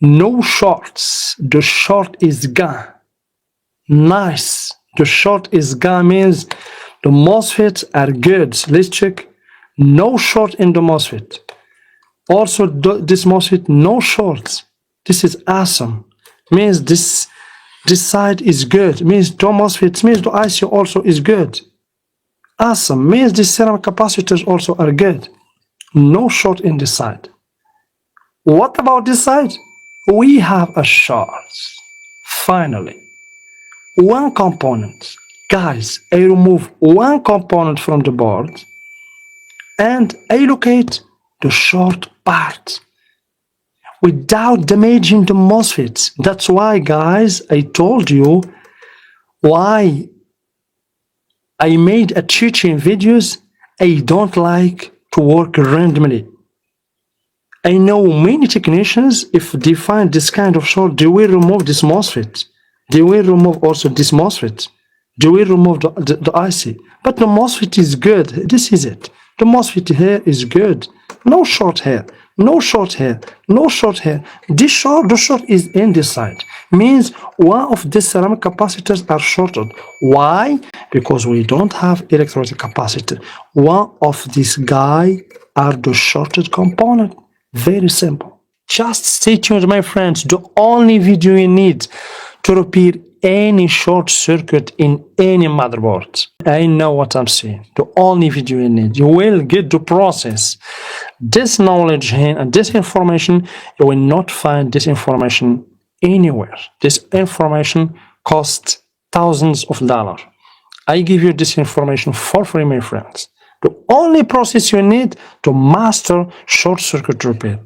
No shorts. The short is gone. Nice. The short is gone means the MOSFETs are good. Let's check. No short in the MOSFET. Also, this MOSFET, no shorts. This is awesome. Means this side is good. Means the MOSFET, means the IC also is good. Awesome. Means the ceramic capacitors also are good. No short in this side. What about this side? We have a short. Finally. One component. Guys, I remove one component from the board and I locate the short part without damaging the MOSFETs. That's why, guys, I told you why I made a teaching videos. I don't like to work randomly. I know many technicians, if they find this kind of short, they will remove this MOSFET. They will remove also this MOSFET. They will remove the IC. But the MOSFET is good. This is it. The MOSFET here is good. No short here. No short here. No short here. The short is in this side. Means one of the ceramic capacitors are shorted. Why? Because we don't have electrolytic capacitor. One of these guy are the shorted component. Very simple. Just stay tuned, my friends. The only video you need to repair any short circuit in any motherboard. I know what I'm saying. The only video you need. You will get the process. This knowledge and this information, you will not find this information anywhere. This information costs thousands of dollars. I give you this information for free, my friends. The only process you need to master short circuit repair.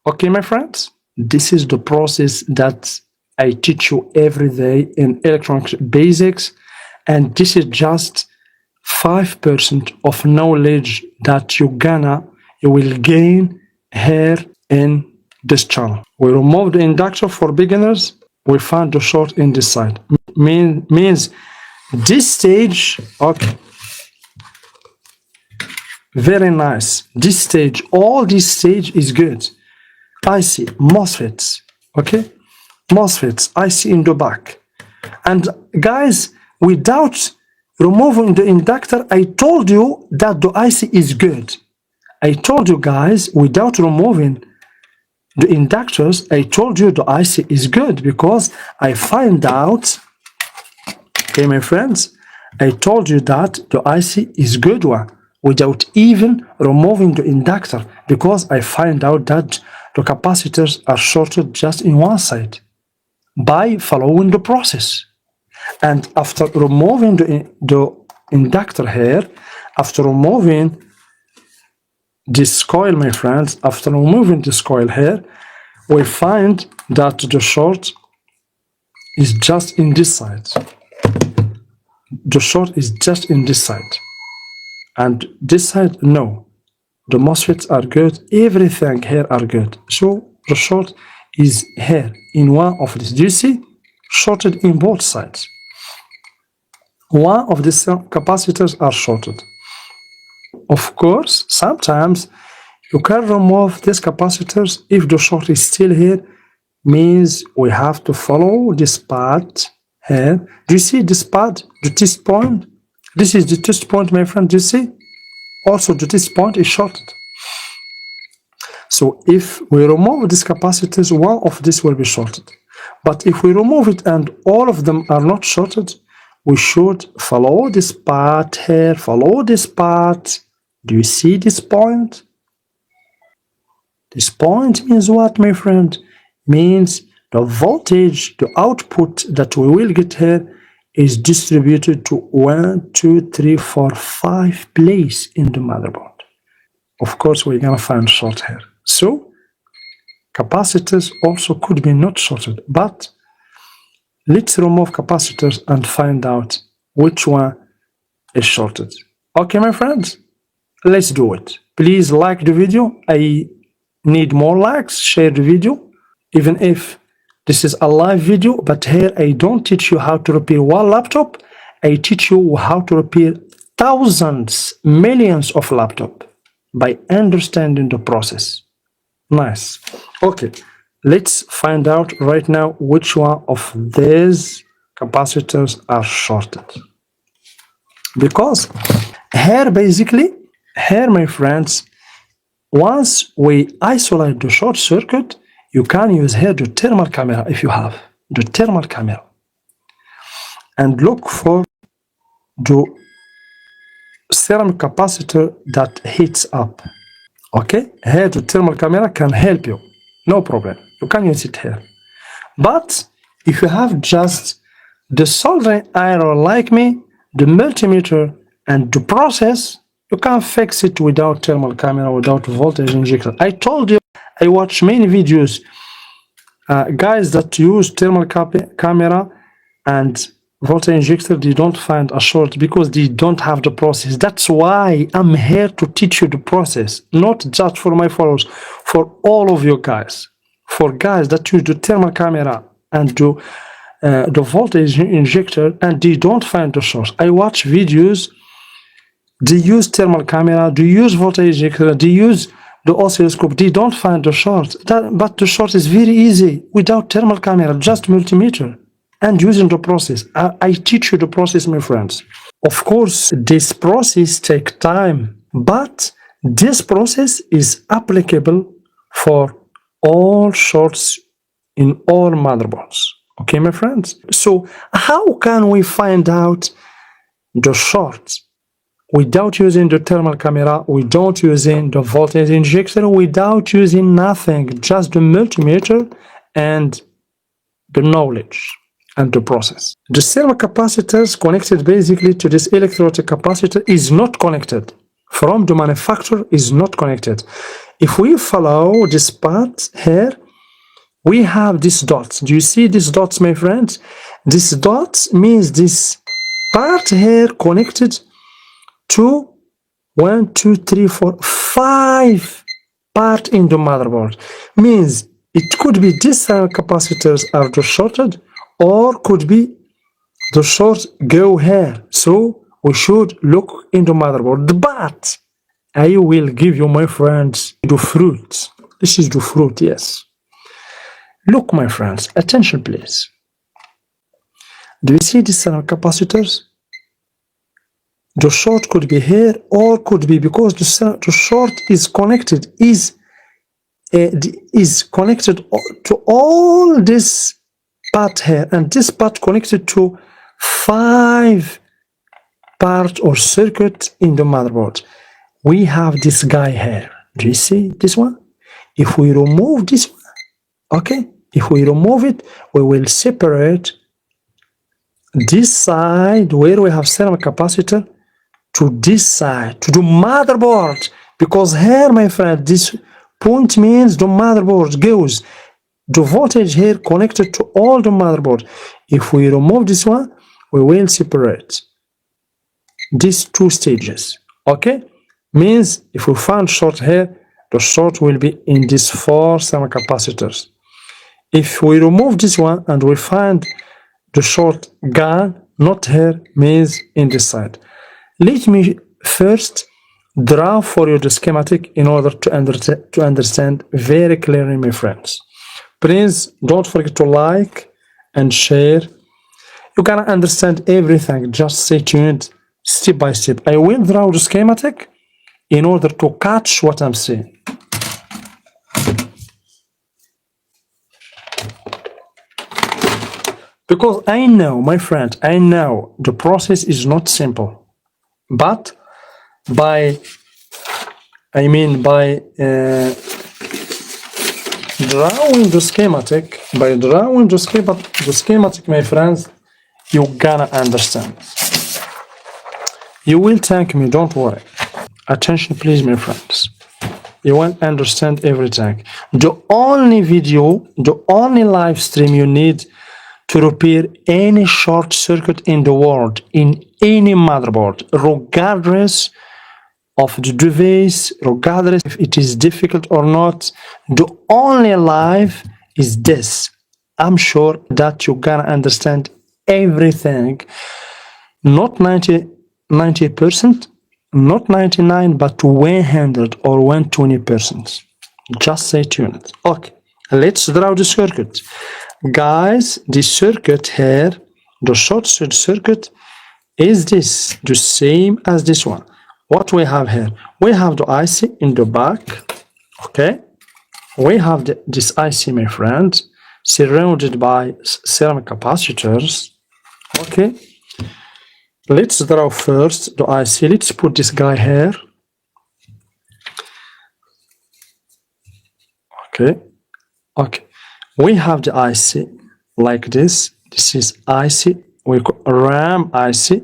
Okay, my friends, this is the process that I teach you every day in electronics basics, and this is just 5% of knowledge that you will gain here in this channel. We remove the inductor for beginners. We find the short in this side. Means this stage, okay. Very nice. This stage, all this stage is good. IC, MOSFETs, okay? MOSFETs, IC in the back. And guys, without removing the inductor, I told you that the IC is good. I told you guys, without removing the inductors, I told you the IC is good because I find out, okay, my friends, I told you that the IC is good one without even removing the inductor because I find out that the capacitors are shorted just in one side by following the process. And after removing the inductor here, after removing this coil, my friends, after removing this coil here, we find that the short is just in this side. The short is just in this side. And this side, no. The MOSFETs are good. Everything here are good. So the short is here in one of these. Do you see? Shorted in both sides. One of these capacitors are shorted. Of course, sometimes you can remove these capacitors if the short is still here. Means we have to follow this path here. Do you see this path? The test point? This is the test point, my friend. Do you see? Also, the test point is shorted. So if we remove these capacitors, one of these will be shorted. But if we remove it and all of them are not shorted, we should follow this path here, follow this path. Do you see this point? This point means what, my friend? Means the voltage, the output that we will get here is distributed to 1, 2, 3, 4, 5 places in the motherboard. Of course, we're gonna find short here. So capacitors also could be not shorted, but let's remove capacitors and find out which one is shorted. Okay, my friends, let's do it. Please like the video. I need more likes. Share the video, even if this is a live video, but here I don't teach you how to repair one laptop. I teach you how to repair thousands, millions of laptops by understanding the process. Nice. Okay, let's find out right now which one of these capacitors are shorted. Because here basically, here my friends, once we isolate the short circuit, you can use here the thermal camera if you have the thermal camera and look for the ceramic capacitor that heats up. Okay, here the thermal camera can help you, no problem, you can use it here. But if you have just the soldering iron like me, the multimeter and the process, you can fix it without thermal camera, without voltage injector. I told you, I watch many videos, guys that use thermal camera and voltage injector, they don't find a short because they don't have the process. That's why I'm here to teach you the process, not just for my followers, for all of you guys. For guys that use the thermal camera and do the voltage injector and they don't find the source. I watch videos, they use thermal camera, they use voltage injector, they use the oscilloscope, they don't find the short. But the short is very easy without thermal camera, just multimeter and using the process. I teach you the process, my friends. Of course, this process takes time, but this process is applicable for all shorts in all motherboards. Okay, my friends? So how can we find out the short without using the thermal camera, without using the voltage injector, without using nothing, just the multimeter and the knowledge and the process? The ceramic capacitors connected basically to this electrolytic capacitor is not connected. From the manufacturer is not connected. If we follow this path here, we have these dots. Do you see these dots, my friends? This dots means this part here connected to 1, 2, 3, 4, 5 part in the motherboard. Means it could be these capacitors are just shorted, or could be the short go here. So we should look in the motherboard. But I will give you, my friends, the fruit. This is the fruit, yes. Look, my friends, attention please. Do you see these capacitors? The short could be here, or could be because the short is connected, is connected to all this part here, and this part connected to 5 part or circuit in the motherboard. We have this guy here. Do you see this one? If we remove this one, okay, if we remove it, we will separate this side where we have ceramic capacitor to this side, to the motherboard, because here, my friend, this point means the motherboard goes, the voltage here connected to all the motherboard. If we remove this one, we will separate these 2 stages. Okay, means if we find short here, the short will be in these 4 ceramic capacitors. If we remove this one and we find the short gone, not here, means in this side. Let me first draw for you the schematic in order to understand very clearly, my friends. Please don't forget to like and share. You can understand everything, just stay tuned step by step. I will draw the schematic in order to catch what I'm saying. Because I know, my friend, I know the process is not simple. But by drawing the schematic, my friends, you're gonna understand. You will thank me, don't worry. Attention please, my friends. You will understand everything. The only video, the only live stream you need to repair any short circuit in the world, in any motherboard, regardless of the device, regardless if it is difficult or not, the only live is this. I'm sure that you're gonna understand everything. Not 90%, not 99, but 100 or 120%. Just stay tuned. Okay, Let's draw the circuit. Guys, the circuit here, the short circuit, is this the same as this one? What we have here? We have the IC in the back, okay? We have this IC, my friend, surrounded by ceramic capacitors, okay? Let's draw first the IC. Let's put this guy here, okay? Okay, we have the IC like this. This is IC, we call RAM IC,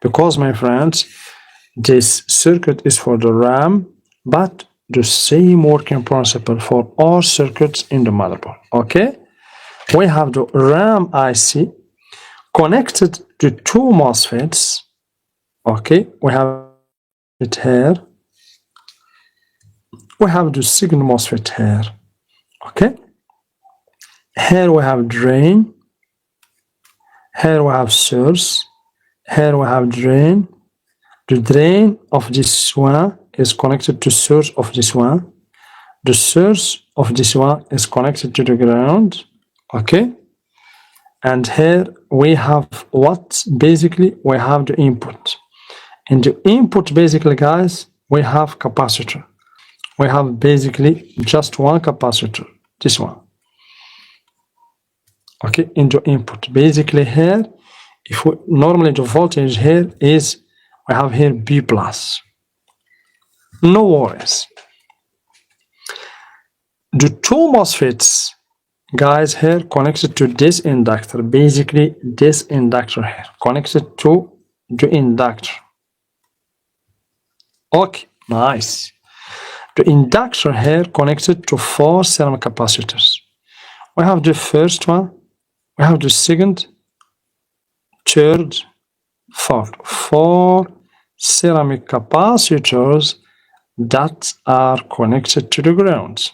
because, my friends, this circuit is for the RAM, but the same working principle for all circuits in the motherboard, okay? We have the RAM IC connected to two MOSFETs, okay? We have it here. We have the signal MOSFET here, okay? Here we have drain, here we have source, here we have drain. The drain of this one is connected to source of this one. The source of this one is connected to the ground, okay? And here we have what? Basically, we have the input. In the input, basically, guys, we have capacitor. We have basically just one capacitor, this one. Okay, in the input. Basically here, if we normally the voltage here is, we have here B plus. No worries. The two MOSFETs, guys, here connected to this inductor. Basically, this inductor here connected to the inductor. Okay, nice. The inductor here connected to 4 ceramic capacitors. We have the first one, we have the second, third, fourth. 4 ceramic capacitors that are connected to the ground.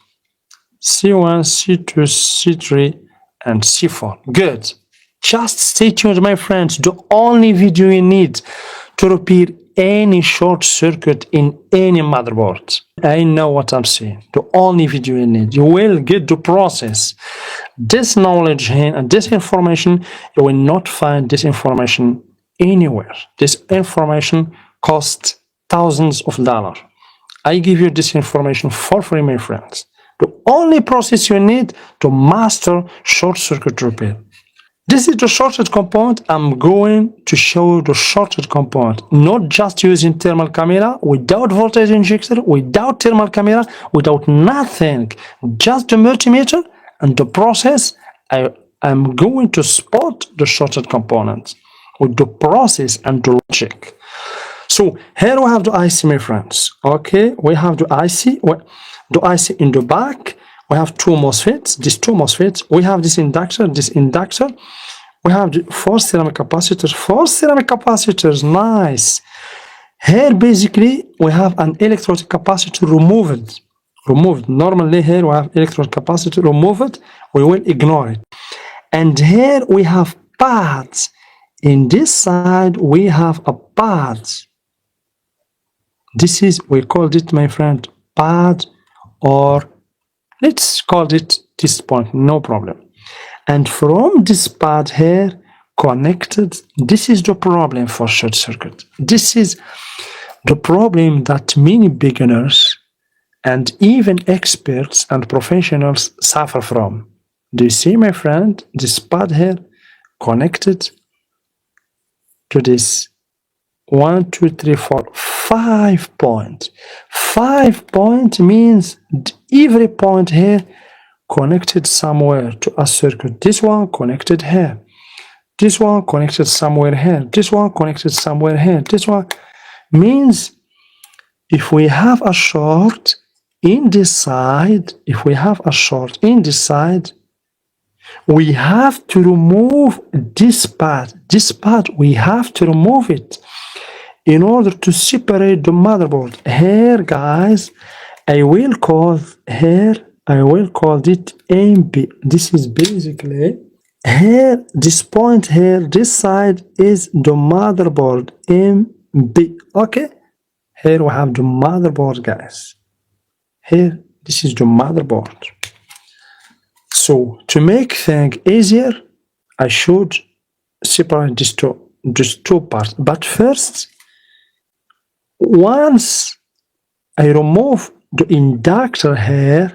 C1, C2, C3, and C4. Good. Just stay tuned, my friends. The only video you need to repair any short circuit in any motherboard. I know what I'm saying. The only video you need. You will get the process. This knowledge here and this information, you will not find this information anywhere. This information costs thousands of dollars. I give you this information for free, my friends. The only process you need to master short circuit repair. This is the shorted component. I'm going to show you the shorted component, not just using thermal camera, without voltage injector, without thermal camera, without nothing, just the multimeter and the process. I'm going to spot the shorted component with the process and the logic. So here we have the IC, my friends. Okay, we have the IC in the back. We have two MOSFETs, these two MOSFETs. We have this inductor. We have the 4 ceramic capacitors. 4 ceramic capacitors, nice. Here, basically, we have an electrode capacitor removed. Normally, here we have electrode capacitor removed. We will ignore it. And here we have pads. In this side, we have a pad. This is, we called it, my friend, pad, or let's call it this point, no problem. And from this pad here, connected, this is the problem for short circuit. This is the problem that many beginners and even experts and professionals suffer from. Do you see, my friend, this pad here connected to this 1, 2, 3, 4, 5 point. 5 point means every point here connected somewhere to a circuit. This one connected here. This one connected somewhere here. This one connected somewhere here. This one means if we have a short in this side, we have to remove this pad. This pad, we have to remove it in order to separate the motherboard. Here, guys, I will call it MB. This is basically here, this point here, this side is the motherboard, MB. Okay, here we have the motherboard, guys. Here, this is the motherboard. So to make things easier, I should separate these two parts. But first, once I remove the inductor here,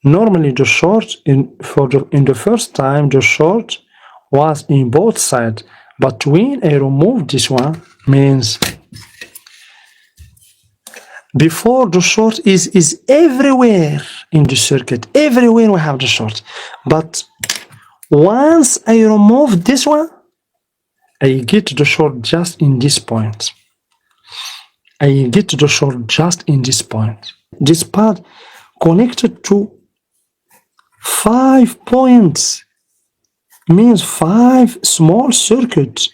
normally the short in the first time the short was in both sides, but when I remove this one, means before the short is everywhere in the circuit, everywhere we have the short, but once I remove this one, I get the short just in this point. I get the short just in this point. This part connected to 5 points, means 5 small circuits.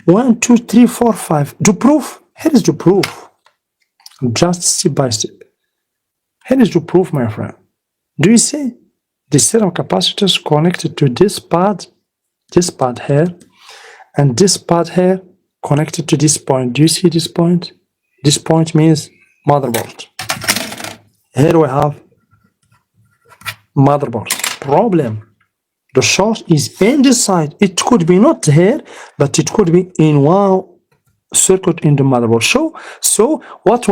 1, 2, 3, 4, 5. The proof, here is the proof. Just step by step. Here is the proof, my friend. Do you see? The serum capacitors connected to this part here, and this part here connected to this point. Do you see this point? This point means motherboard. Here we have motherboard. Problem. The short is in this side. It could be not here, but it could be in one circuit in the motherboard. So what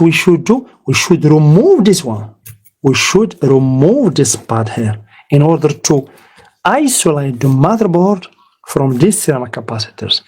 we should do, we should remove this one. We should remove this part here in order to isolate the motherboard from these ceramic capacitors.